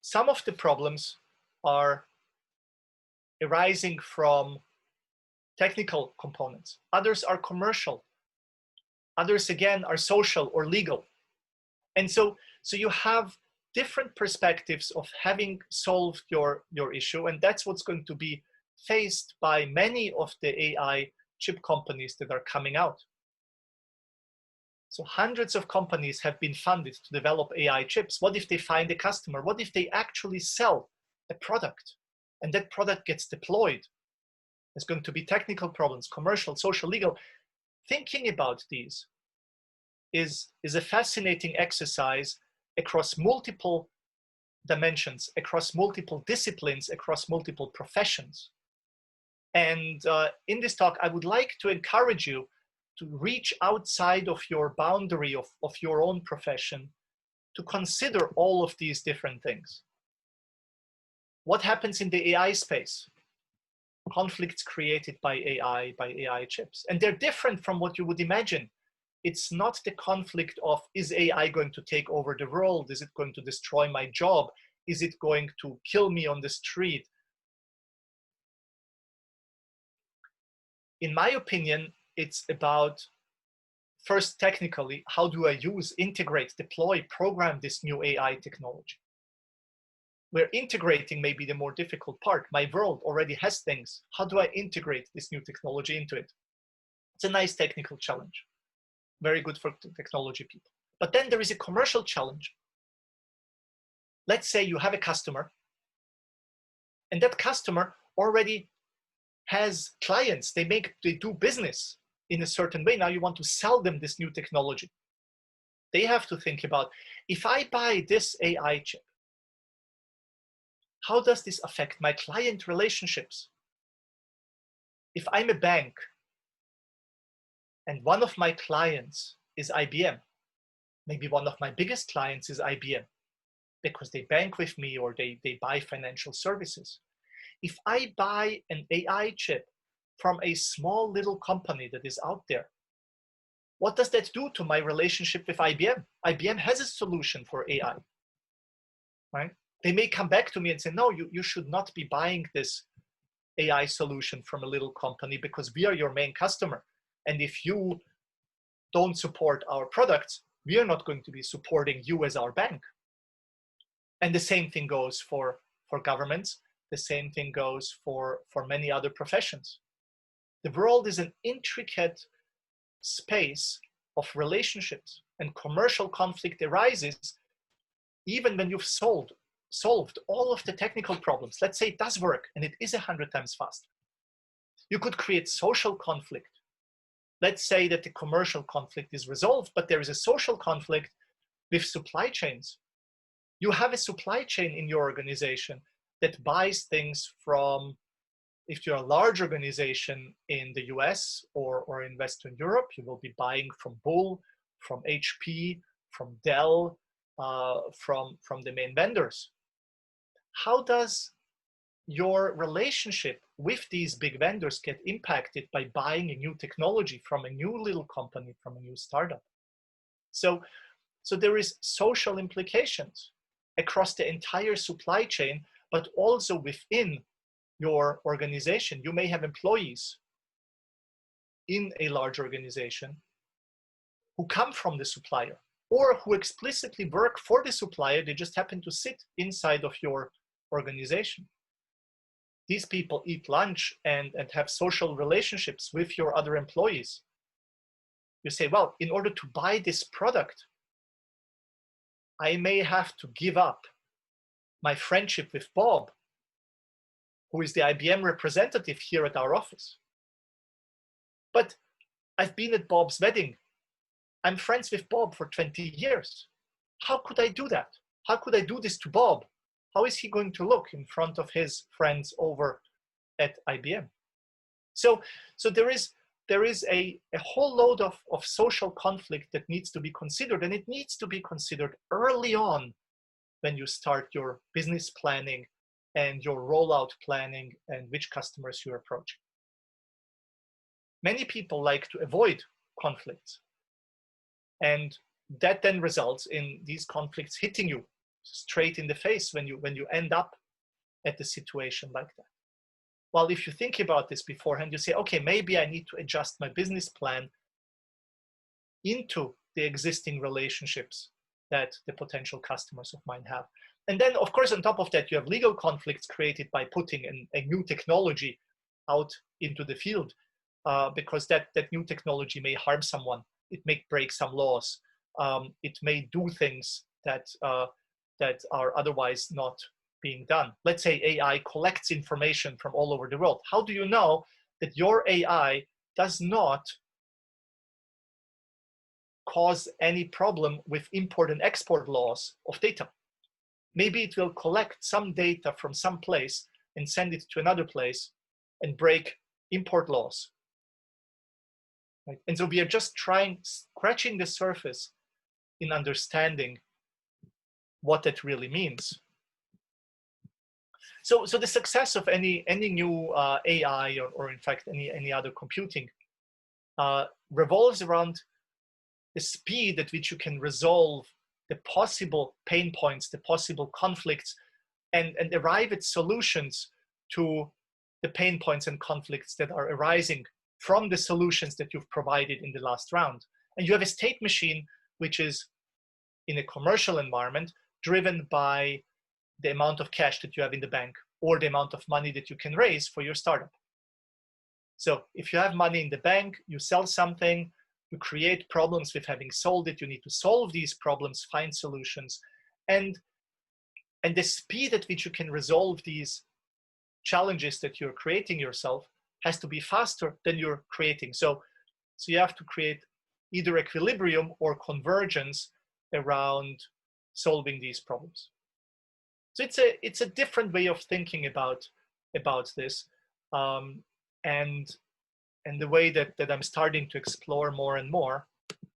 some of the problems are arising from technical components. Others are commercial. Others, again, are social or legal. And so you have different perspectives of having solved your issue, and that's what's going to be faced by many of the AI chip companies that are coming out. So hundreds of companies have been funded to develop AI chips. What if they find a customer? What if they actually sell a product and that product gets deployed? There's going to be technical problems, commercial, social, legal. Thinking about these is a fascinating exercise across multiple dimensions, across multiple disciplines, across multiple professions. And in this talk, I would like to encourage you to reach outside of your boundary of your own profession to consider all of these different things. What happens in the AI space? Conflicts created by AI chips. And they're different from what you would imagine. It's not the conflict of, is AI going to take over the world? Is it going to destroy my job? Is it going to kill me on the street? In my opinion, it's about, first, technically, how do I use, integrate, deploy, program this new AI technology? Where integrating may be the more difficult part. My world already has things. How do I integrate this new technology into it? It's a nice technical challenge. Very good for technology people. But then there is a commercial challenge. Let's say you have a customer, and that customer already has clients. They do business in a certain way. Now you want to sell them this new technology. They have to think about, if I buy this AI chip, how does this affect my client relationships? If I'm a bank and one of my clients is IBM, maybe one of my biggest clients is IBM because they bank with me or they buy financial services. If I buy an AI chip from a small little company that is out there, what does that do to my relationship with IBM? IBM has a solution for AI, right? They may come back to me and say, no, you should not be buying this AI solution from a little company because we are your main customer. And if you don't support our products, we are not going to be supporting you as our bank. And the same thing goes for governments. The same thing goes for many other professions. The world is an intricate space of relationships, and commercial conflict arises even when you've solved all of the technical problems. Let's say it does work and it is 100 times faster. You could create social conflict. Let's say that the commercial conflict is resolved, but there is a social conflict with supply chains. You have a supply chain in your organization that buys things from, if you're a large organization in the US or in Western Europe, you will be buying from Bull, from HP, from Dell, from the main vendors. How does your relationship with these big vendors get impacted by buying a new technology from a new little company, from a new startup? So there is social implications across the entire supply chain, but also within your organization. You may have employees in a large organization who come from the supplier or who explicitly work for the supplier. They just happen to sit inside of your organization. These people eat lunch and have social relationships with your other employees. You say, well, in order to buy this product, I may have to give up my friendship with Bob, who is the IBM representative here at our office. But I've been at Bob's wedding. I'm friends with Bob for 20 years. How could I do that? How could I do this to Bob? How is he going to look in front of his friends over at IBM? So there is a whole load of social conflict that needs to be considered, and it needs to be considered early on when you start your business planning and your rollout planning and which customers you're approaching. Many people like to avoid conflicts, and that then results in these conflicts hitting you straight in the face when you end up at a situation like that. Well, if you think about this beforehand, you say, okay, maybe I need to adjust my business plan into the existing relationships that the potential customers of mine have. And then, of course, on top of that, you have legal conflicts created by putting a new technology out into the field, because that new technology may harm someone. It may break some laws. It may do things that are otherwise not being done. Let's say AI collects information from all over the world. How do you know that your AI does not cause any problem with import and export laws of data? Maybe it will collect some data from some place and send it to another place and break import laws. Right? And so we are just scratching the surface in understanding what that really means. So the success of any new AI or in fact any other computing revolves around the speed at which you can resolve the possible pain points, the possible conflicts, and arrive at solutions to the pain points and conflicts that are arising from the solutions that you've provided in the last round. And you have a state machine which is in a commercial environment driven by the amount of cash that you have in the bank or the amount of money that you can raise for your startup. So if you have money in the bank, you sell something, you create problems with having sold it, you need to solve these problems, find solutions, and the speed at which you can resolve these challenges that you're creating yourself has to be faster than you're creating. So you have to create either equilibrium or convergence around solving these problems. So it's a different way of thinking about this, and the way that I'm starting to explore more and more